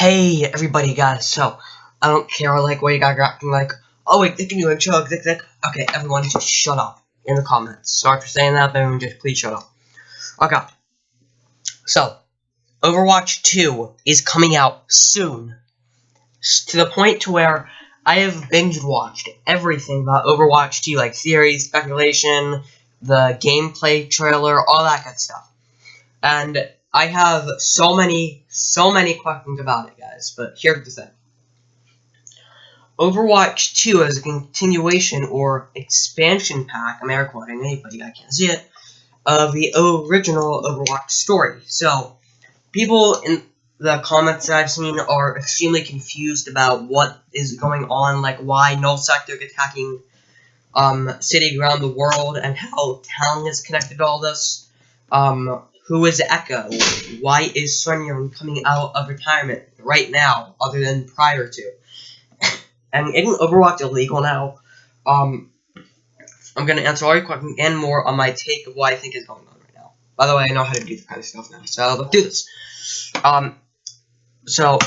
Hey everybody guys, so I don't care like what you guys are acting like, oh wait, they can do a chug, click. Okay, everyone just shut up in the comments. Sorry for saying that, but everyone just please shut up. Okay. So Overwatch 2 is coming out soon. To the point to where I have binge watched everything about Overwatch 2, like theories, speculation, the gameplay trailer, all that good stuff. And I have so many questions about it, guys, but here's the thing. Overwatch 2 is a continuation or expansion pack, I'm air quoting anybody, I can't see it, of the original Overwatch story. So, people in the comments that I've seen are extremely confused about what is going on, like why Null Sector is attacking city around the world, and how Talon is connected to all this. Who is Echo? Why is Sun coming out of retirement right now, other than prior to? And isn't Overwatch illegal now? I'm gonna answer all your questions and more on my take of what I think is going on right now. By the way, I know how to do this kind of stuff now, so let's do this. So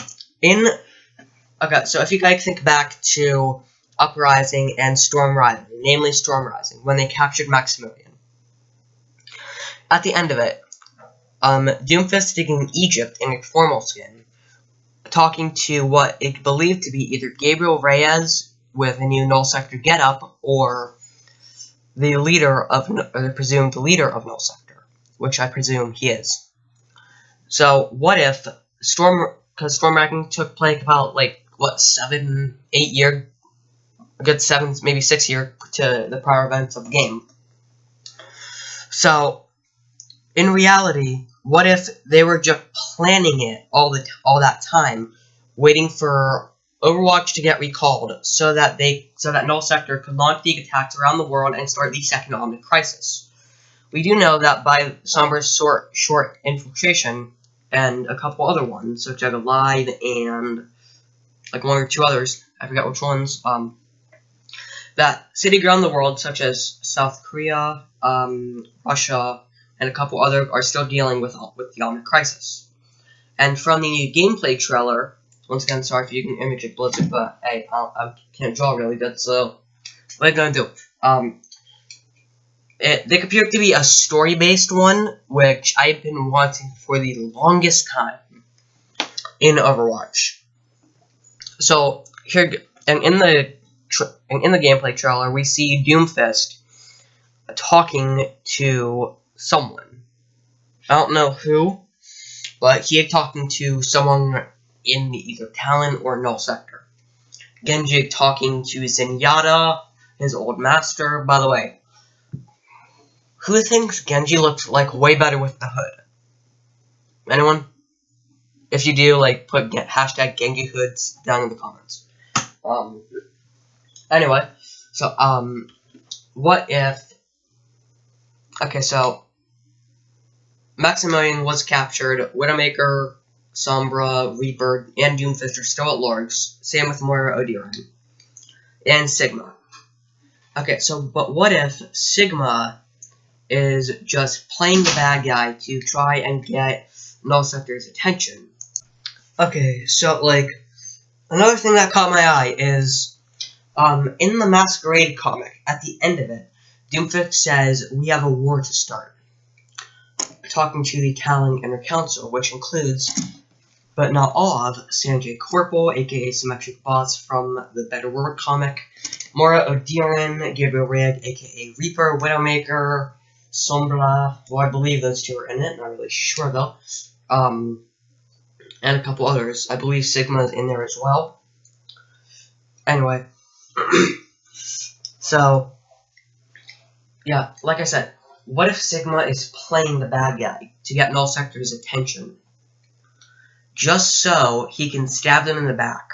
if you guys think back to Uprising and Storm Rising, namely Storm Rising, when they captured Maximilian. At the end of it, Doomfist taking Egypt in a formal skin, talking to what it believed to be either Gabriel Reyes with a new Null Sector getup, or the presumed leader of Null Sector, which I presume he is. So what if because Storm Rising took place about 7-8 years, a good 7, maybe 6 years to the prior events of the game. So in reality, what if they were just planning it all that time, waiting for Overwatch to get recalled, so that Null Sector could launch the attacks around the world and start the second Omnic Crisis? We do know that by Sombra's short infiltration and a couple other ones, such as Alive and like one or two others, I forget which ones, that cities around the world, such as South Korea, Russia, and a couple other are still dealing with the Omnic Crisis. And from the new gameplay trailer, once again, sorry if you can image it Blizzard, but hey, I can't draw really good, so what are you gonna do? They appear to be a story-based one, which I've been wanting for the longest time in Overwatch. So here, and in the gameplay trailer, we see Doomfist talking to someone. I don't know who, but he is talking to someone in either Talon or Null Sector. Genji talking to Zenyatta, his old master. By the way, who thinks Genji looks like way better with the hood? Anyone? If you do, put hashtag Genji hoods down in the comments. Anyway, so what if? Okay, so Maximilian was captured. Widowmaker, Sombra, Reaper, and Doomfist are still at large. Same with Moira Odiron. And Sigma. Okay, so, but what if Sigma is just playing the bad guy to try and get Null Sector's attention? Okay, so, another thing that caught my eye is, in the Masquerade comic, at the end of it, Doomfist says, "We have a war to start," talking to the Talon Inner Council, which includes, but not all of, Sanjay Corporal, aka Symmetric Boss from the Better World comic, Moira Odiron, Gabriel Reyes, aka Reaper, Widowmaker, Sombra, well, I believe those two are in it, not really sure though, and a couple others. I believe Sigma's in there as well. Anyway, so, yeah, like I said, what if Sigma is playing the bad guy to get Null Sector's attention, just so he can stab them in the back?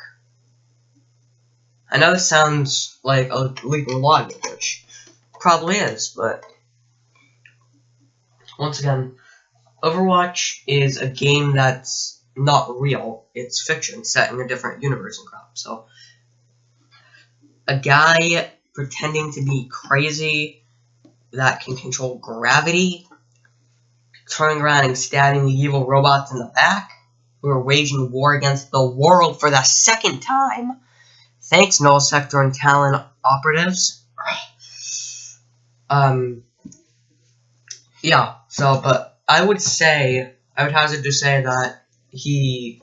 I know this sounds like a leap of logic, which probably is, but once again, Overwatch is a game that's not real. It's fiction set in a different universe and crap. So, a guy pretending to be crazy that can control gravity, turning around and stabbing the evil robots in the back? who are waging war against the world for the second time. Thanks, Null Sector and Talon operatives. Yeah, so, but I would hazard to say that he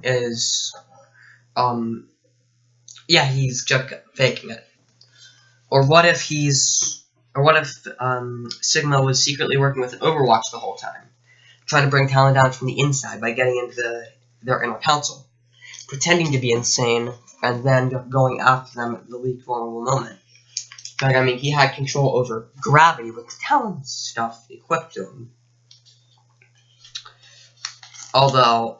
is, yeah, he's just faking it. Or what if Sigma was secretly working with Overwatch the whole time, trying to bring Talon down from the inside by getting into their inner council, pretending to be insane, and then going after them at the least vulnerable moment. Like, I mean, he had control over gravity with the Talon stuff equipped to him. Although,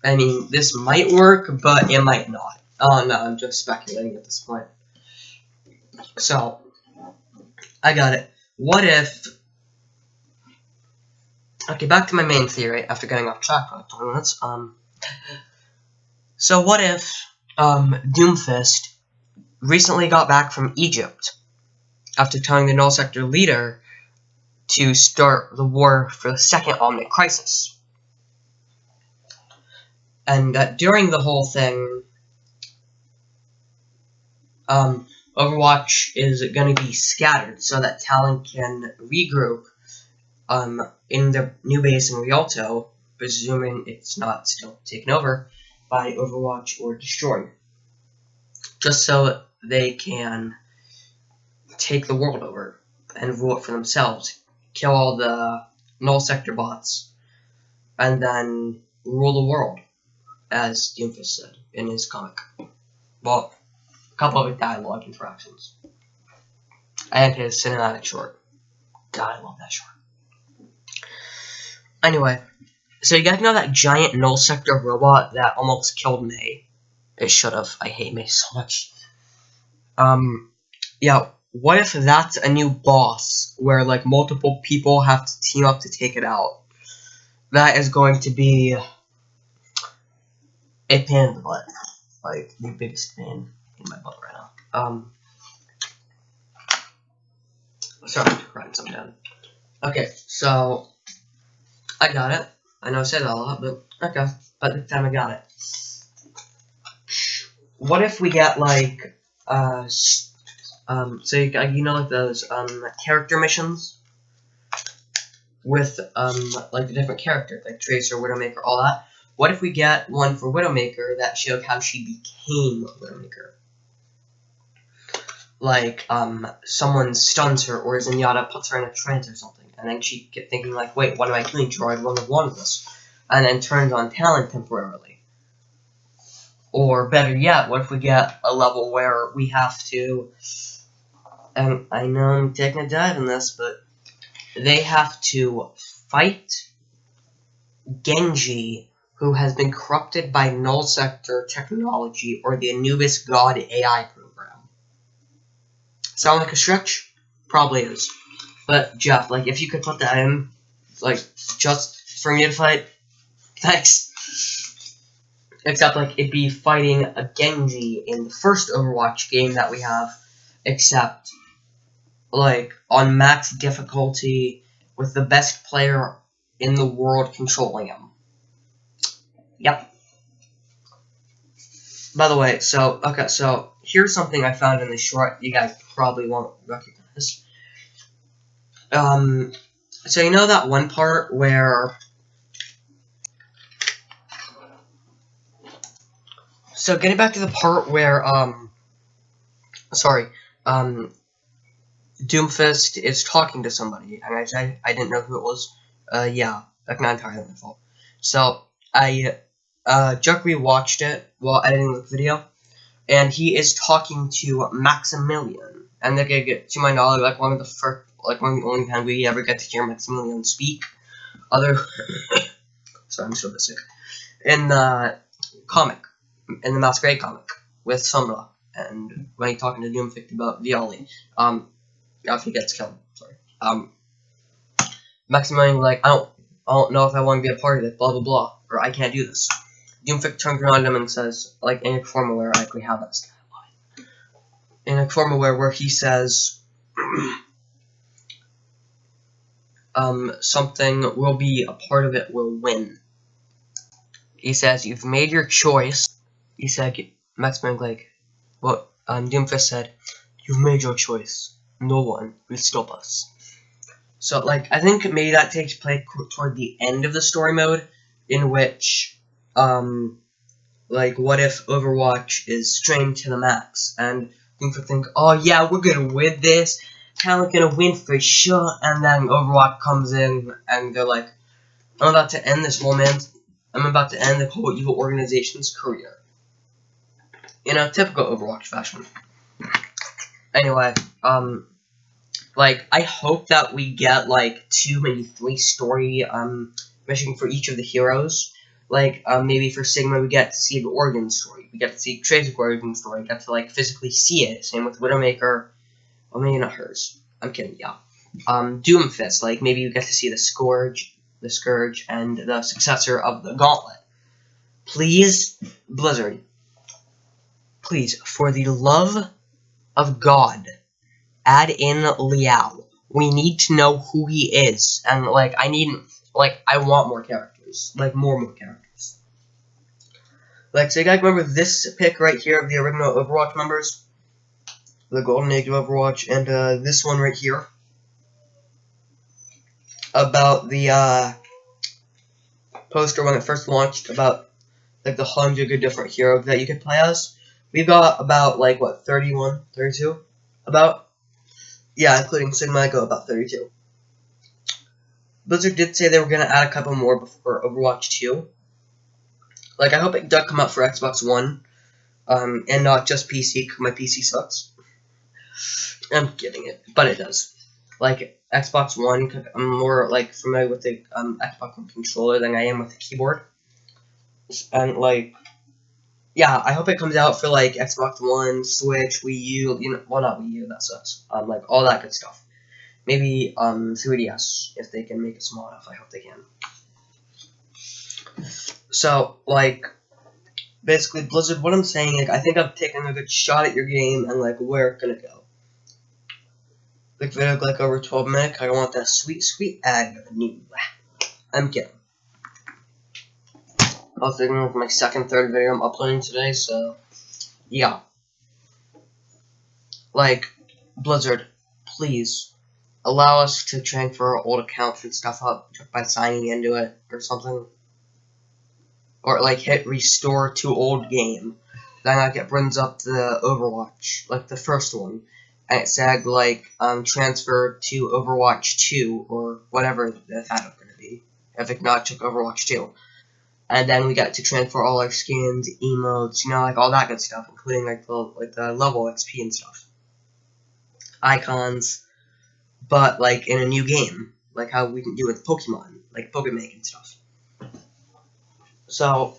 I mean, this might work, but it might not. Oh no, I'm just speculating at this point. So, I got it. What if... Okay, back to my main theory after getting off track for like 20 minutes. So what if Doomfist recently got back from Egypt after telling the Null Sector leader to start the war for the second Omnic Crisis. And during the whole thing, Overwatch is going to be scattered so that Talon can regroup in their new base in Rialto, presuming it's not still taken over by Overwatch or destroyed, just so they can take the world over and rule it for themselves, kill all the Null Sector bots, and then rule the world, as Doomfist said in his comic. Well, a couple of dialogue interactions. And his cinematic short. God, I love that short. Anyway, so you guys know that giant Null Sector robot that almost killed May? It should have. I hate May so much. Yeah, what if that's a new boss where, like, multiple people have to team up to take it out? That is going to be a pain in the butt. Like, the biggest pain in my butt right now. Sorry, I'm writing something down. Okay, so I got it. I know I said that a lot, but okay. By the time I got it. What if we get like so you know, like those character missions with like the different characters, like Tracer, Widowmaker, all that. What if we get one for Widowmaker that showed how she became Widowmaker? Like, someone stuns her, or Zenyatta puts her in a trance or something, and then she get thinking, like, wait, what am I doing? Droid wouldn't have wanted this. And then turns on Talon temporarily. Or, better yet, what if we get a level where we have to, and I know I'm taking a dive in this, but they have to fight Genji, who has been corrupted by Null Sector technology, or the Anubis God AI program. Sound like a stretch? Probably is. But, Jeff, like, if you could put that in, like, just for me to fight, thanks. Except, like, it'd be fighting a Genji in the first Overwatch game that we have, except, like, on max difficulty with the best player in the world controlling him. Yep. By the way, so, okay, so, here's something I found in the short you guys probably won't recognize. So you know that one part where... So getting back to the part where, Doomfist is talking to somebody, and I said I didn't know who it was. Yeah, that's not entirely my fault. So, I, just rewatched it while editing the video, and he is talking to Maximilian, and they're gonna get, to my knowledge, like one of the only time we ever get to hear Maximilian speak. Sorry, I'm so sick. In the comic, in the Masquerade comic, with Sombra, and when he's talking to Doomfist about Violi, after he gets killed, sorry. Maximilian, like, I don't know if I want to be a part of it, blah blah blah, or I can't do this. Doomfist turns around him and says, like, in a form where I actually have that line. In a form where he says, something will be a part of it will win. he says, "You've made your choice." He said, Max Bank, like, what Doomfist said, "You've made your choice. No one will stop us." So, like, I think maybe that takes place toward the end of the story mode, in which, like, what if Overwatch is trained to the max, and Doomfist think, "Oh yeah, we're gonna win this, Talent gonna win for sure," and then Overwatch comes in, and they're like, "I'm about to end this moment. I'm about to end the whole evil organization's career." In a typical Overwatch fashion. Anyway, like, I hope that we get, like, 2, maybe 3 story, missions for each of the heroes. Like, maybe for Sigma, we get to see the origin story. We get to see Tracer's origin story. We get to, like, physically see it. Same with Widowmaker. Well, maybe not hers. I'm kidding, yeah. Doomfist, like, maybe you get to see the Scourge, and the successor of the Gauntlet. Please, Blizzard, please, for the love of God, add in Liao. We need to know who he is, and, like, I want more characters. Like, more characters. Like, so you guys remember this pic right here of the original Overwatch members? The Golden Age of Overwatch, and, this one right here. About the, poster when it first launched, about, like, the 100 different heroes that you could play as. We've got about, like, what, 31, 32? About? Yeah, including Sigma, I go about 32. Blizzard did say they were going to add a couple more before Overwatch 2. Like, I hope it does come out for Xbox One, and not just PC, because my PC sucks. I'm kidding it, but it does. Like, Xbox One, I'm more, like, familiar with the Xbox One controller than I am with the keyboard. And, like, yeah, I hope it comes out for, like, Xbox One, Switch, Wii U, you know, well, not Wii U, that sucks. Like, all that good stuff. Maybe, 3DS, if they can make it small enough. I hope they can. So, like, basically, Blizzard, what I'm saying, like, I think I'm taking a good shot at your game and, like, where it's gonna go. Quick video, like, over 12 minutes. I want that sweet, sweet ad revenue. I'm kidding. I was thinking of my second, third video I'm uploading today, so, yeah. Like, Blizzard, please, allow us to transfer our old accounts and stuff up by signing into it or something. Or, like, hit restore to old game. Then, like, it brings up the Overwatch, like, the first one. And it said, like, transfer to Overwatch 2, or whatever the title is going to be. If it not took Overwatch 2. And then we got to transfer all our skins, emotes, you know, like, all that good stuff, including, like, the level XP and stuff. Icons, but, like, in a new game. Like how we can do with Pokemon, like Pokemon and stuff. So,